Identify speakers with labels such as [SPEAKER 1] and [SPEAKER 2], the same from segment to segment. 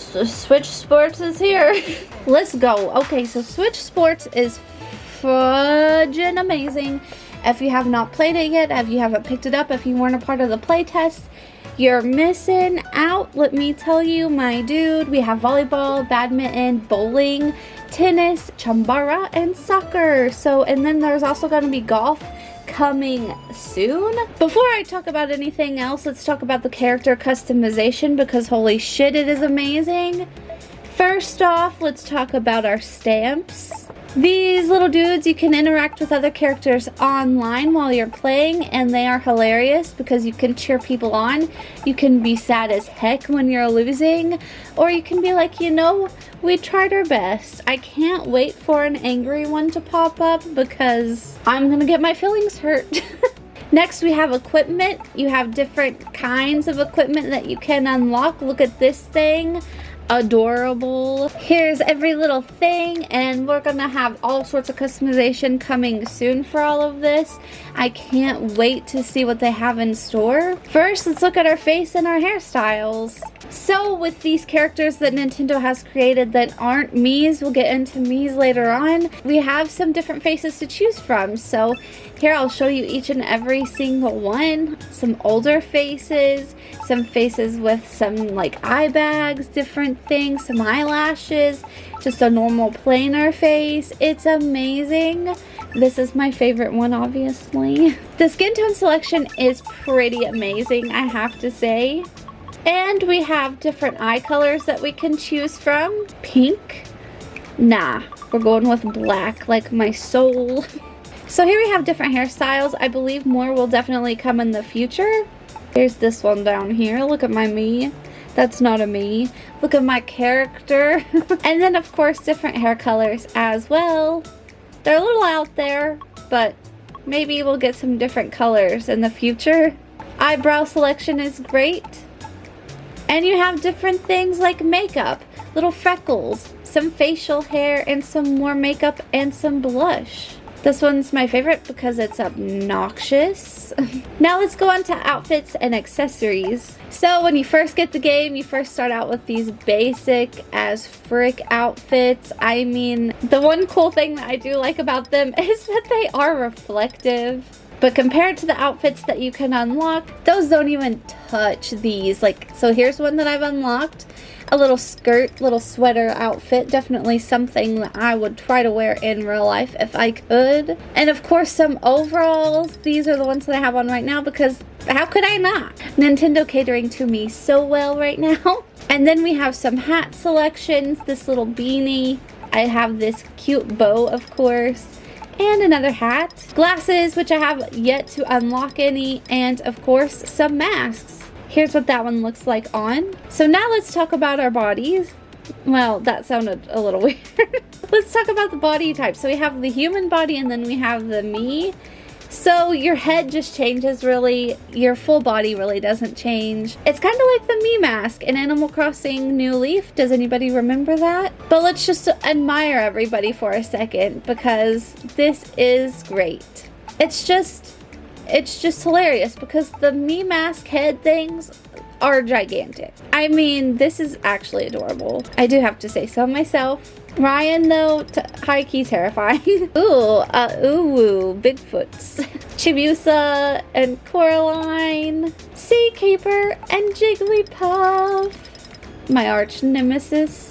[SPEAKER 1] So Switch Sports is here. Let's go. Okay, so Switch Sports is fudging amazing. If you have not played it yet, if you haven't picked it up, if you weren't a part of the playtest, you're missing out. Let me tell you, my dude, we have volleyball, badminton, bowling, tennis, chambara, and soccer. So, and then there's also going to be golf coming soon. Before I talk about anything else, let's talk about the character customization, because holy shit, it is amazing. First off, let's talk about our stamps. These little dudes, you can interact with other characters online while you're playing, and they are hilarious because you can cheer people on. You can be sad as heck when you're losing, or you can be like, you know, we tried our best. I can't wait for an angry one to pop up because I'm gonna get my feelings hurt. Next, we have equipment. You have different kinds of equipment that you can unlock. Look at this thing. Adorable. Here's every little thing, and we're gonna have all sorts of customization coming soon for all of this. I can't wait to see what they have in store. First, let's look at our face and our hairstyles. So with these characters that Nintendo has created that aren't Mii's, we'll get into Mii's later on, we have some different faces to choose from. So here I'll show you each and every single one. Some older faces, some faces with some like eye bags, different things, some eyelashes, just a normal plainer face. It's amazing. This is my favorite one, obviously. The skin tone selection is pretty amazing, I have to say. And we have different eye colors that we can choose from. Pink? Nah, we're going with black, like my soul. So here we have different hairstyles. I believe more will definitely come in the future. Here's this one down here. Look at my Mii. That's not a Mii. Look at my character. And then of course different hair colors as well. They're a little out there, but maybe we'll get some different colors in the future. Eyebrow selection is great. And you have different things like makeup, little freckles, some facial hair, and some more makeup and some blush. This one's my favorite because it's obnoxious. Now let's go on to outfits and accessories. So when you first get the game, you first start out with these basic as frick outfits. I mean, the one cool thing that I do like about them is that they are reflective. But compared to the outfits that you can unlock, those don't even touch these. Like, so here's one that I've unlocked. A little skirt, little sweater outfit. Definitely something that I would try to wear in real life if I could. And of course some overalls. These are the ones that I have on right now because how could I not? Nintendo catering to me so well right now. And then we have some hat selections. This little beanie. I have this cute bow, of course. And another hat. Glasses, which I have yet to unlock any. And of course some masks. Here's what that one looks like on. So now let's talk about our bodies. Well, that sounded a little weird. Let's talk about the body type. So we have the human body and then we have the Mii. So your head just changes really. Your full body really doesn't change. It's kind of like the Mii mask in Animal Crossing New Leaf. Does anybody remember that? But let's just admire everybody for a second because this is great. It's just hilarious because the Mii mask head things are gigantic. I mean, this is actually adorable. I do have to say so myself. Ryan, though, high-key terrifying. Ooh, Bigfoots. Chibiusa and Coraline. Seakeeper and Jigglypuff. My arch nemesis.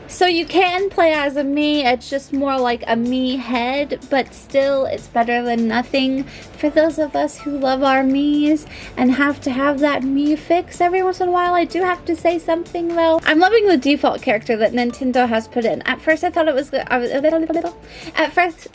[SPEAKER 1] So you can play as a Mii, it's just more like a Mii head, but still it's better than nothing for those of us who love our Miis and have to have that Mii fix every once in a while. I do have to say something though. I'm loving the default character that Nintendo has put in. At first I thought it was good. At first,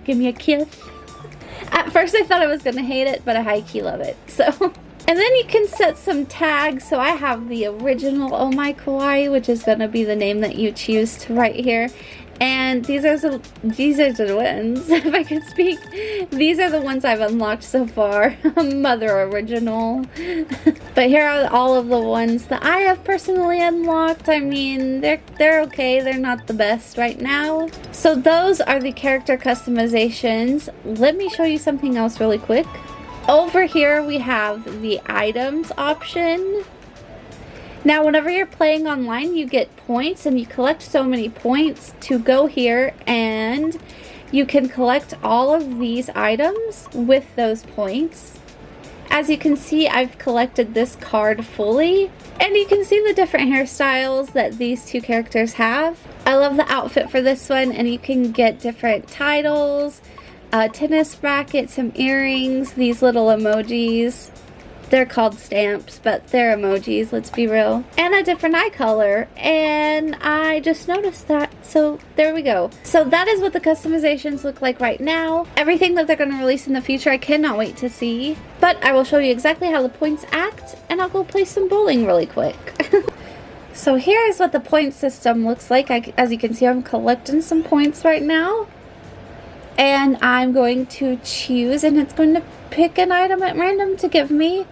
[SPEAKER 1] give me a kiss. At first I thought I was gonna hate it, but I high-key love it, so. And then you can set some tags. So I have the original OhhMyKawaii, which is going to be the name that you choose to write here. And these are the ones, if I could speak. These are the ones I've unlocked so far. Mother original. But here are all of the ones that I have personally unlocked. I mean, they're okay. They're not the best right now. So those are the character customizations. Let me show you something else really quick. Over here we have the items option. Now, whenever you're playing online, you get points, and you collect so many points to go here, and you can collect all of these items with those points. As you can see, I've collected this card fully, and you can see the different hairstyles that these two characters have. I love the outfit for this one, and you can get different titles, a tennis racket, some earrings, these little emojis. They're called stamps, but they're emojis, let's be real. And a different eye color, and I just noticed that, so there we go. So that is what the customizations look like right now. Everything that they're going to release in the future, I cannot wait to see. But I will show you exactly how the points act, and I'll go play some bowling really quick. So here is what the point system looks like. As you can see, I'm collecting some points right now. And I'm going to choose, and it's going to pick an item at random to give me.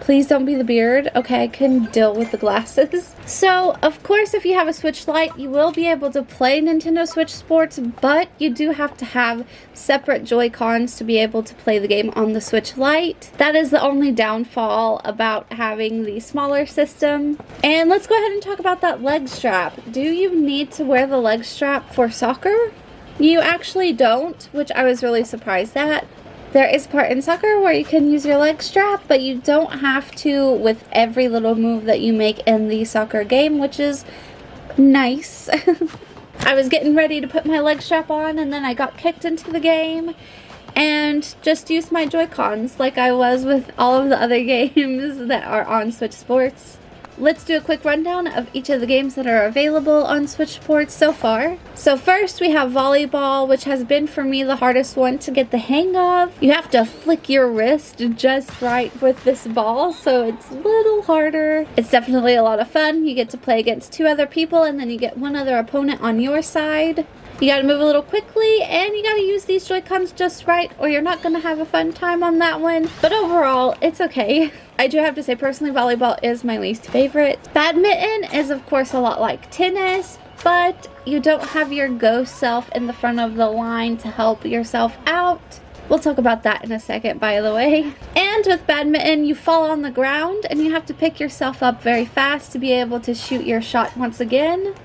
[SPEAKER 1] Please don't be the beard. Okay, I can deal with the glasses. So, of course, if you have a Switch Lite, you will be able to play Nintendo Switch Sports, but you do have to have separate Joy-Cons to be able to play the game on the Switch Lite. That is the only downfall about having the smaller system. And let's go ahead and talk about that leg strap. Do you need to wear the leg strap for soccer? You actually don't, which I was really surprised at. There is a part in soccer where you can use your leg strap, but you don't have to with every little move that you make in the soccer game, which is nice. I was getting ready to put my leg strap on, and then I got kicked into the game and just used my Joy-Cons like I was with all of the other games that are on Switch Sports. Let's do a quick rundown of each of the games that are available on Switch Sports so far. So first we have volleyball, which has been for me the hardest one to get the hang of. You have to flick your wrist just right with this ball, so it's a little harder. It's definitely a lot of fun. You get to play against 2 other people, and then you get 1 other opponent on your side. You gotta move a little quickly, and you gotta use these Joy-Cons just right, or you're not gonna have a fun time on that one. But overall, it's okay. I do have to say, personally, volleyball is my least favorite. Badminton is, of course, a lot like tennis, but you don't have your ghost self in the front of the line to help yourself out. We'll talk about that in a second, by the way. And with badminton, you fall on the ground, and you have to pick yourself up very fast to be able to shoot your shot once again.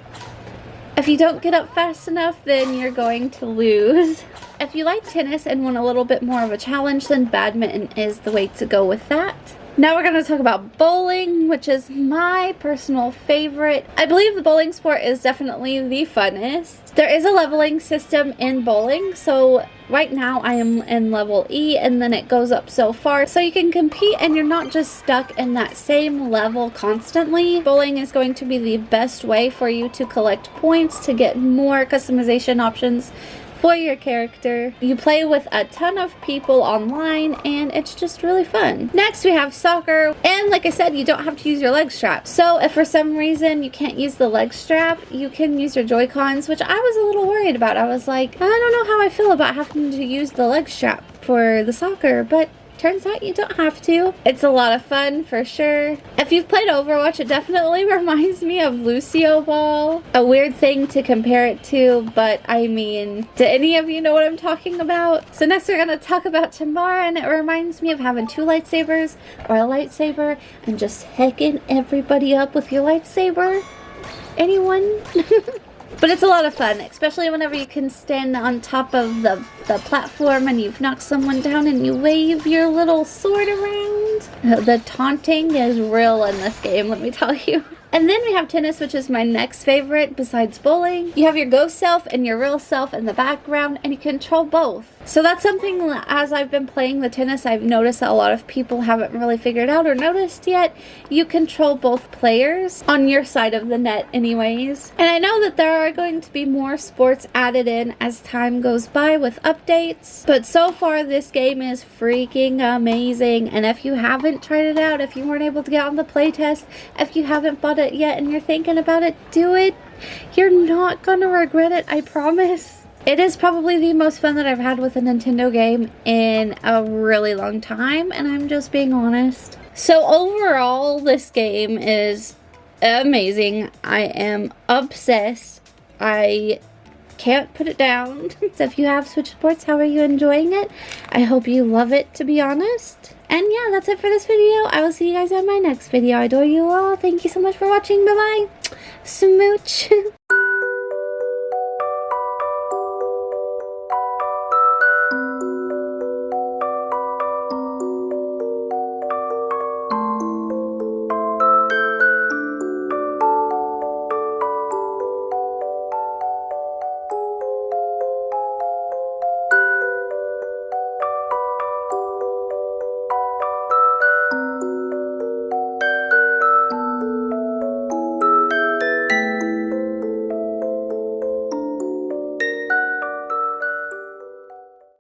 [SPEAKER 1] If you don't get up fast enough, then you're going to lose. If you like tennis and want a little bit more of a challenge, then badminton is the way to go with that. Now we're going to talk about bowling, which is my personal favorite. I believe the bowling sport is definitely the funnest. There is a leveling system in bowling, so right now I am in level E, and then it goes up so far. So you can compete, and you're not just stuck in that same level constantly. Bowling is going to be the best way for you to collect points to get more customization options for your character. You play with a ton of people online, and it's just really fun. Next we have soccer, and like I said, you don't have to use your leg strap. So if for some reason you can't use the leg strap, you can use your Joy-Cons, which I was a little worried about. I was like, I don't know how I feel about having to use the leg strap for the soccer, but turns out you don't have to. It's a lot of fun for sure. If you've played Overwatch, it definitely reminds me of Lucio Ball. A weird thing to compare it to, but I mean, do any of you know what I'm talking about? So next we're gonna talk about Chambara, and it reminds me of having 2 lightsabers or a lightsaber and just hecking everybody up with your lightsaber. Anyone? But it's a lot of fun, especially whenever you can stand on top of the platform and you've knocked someone down and you wave your little sword around. The taunting is real in this game, let me tell you. And then we have tennis, which is my next favorite besides bowling. You have your ghost self and your real self in the background, and you control both. So that's something that as I've been playing the tennis, I've noticed that a lot of people haven't really figured out or noticed yet. You control both players on your side of the net anyways. And I know that there are going to be more sports added in as time goes by with updates. But so far this game is freaking amazing. And if you haven't tried it out, if you weren't able to get on the playtest, if you haven't bought it yet and you're thinking about it, do it. You're not gonna regret it, I promise. It is probably the most fun that I've had with a Nintendo game in a really long time, and I'm just being honest. So overall, this game is amazing. I am obsessed. I Can't put it down. So if you have Switch Sports, how are you enjoying it? I hope you love it, to be honest. And yeah, that's it for this video. I will see you guys on my next video. I adore you all. Thank you so much for watching. Bye-bye. Smooch.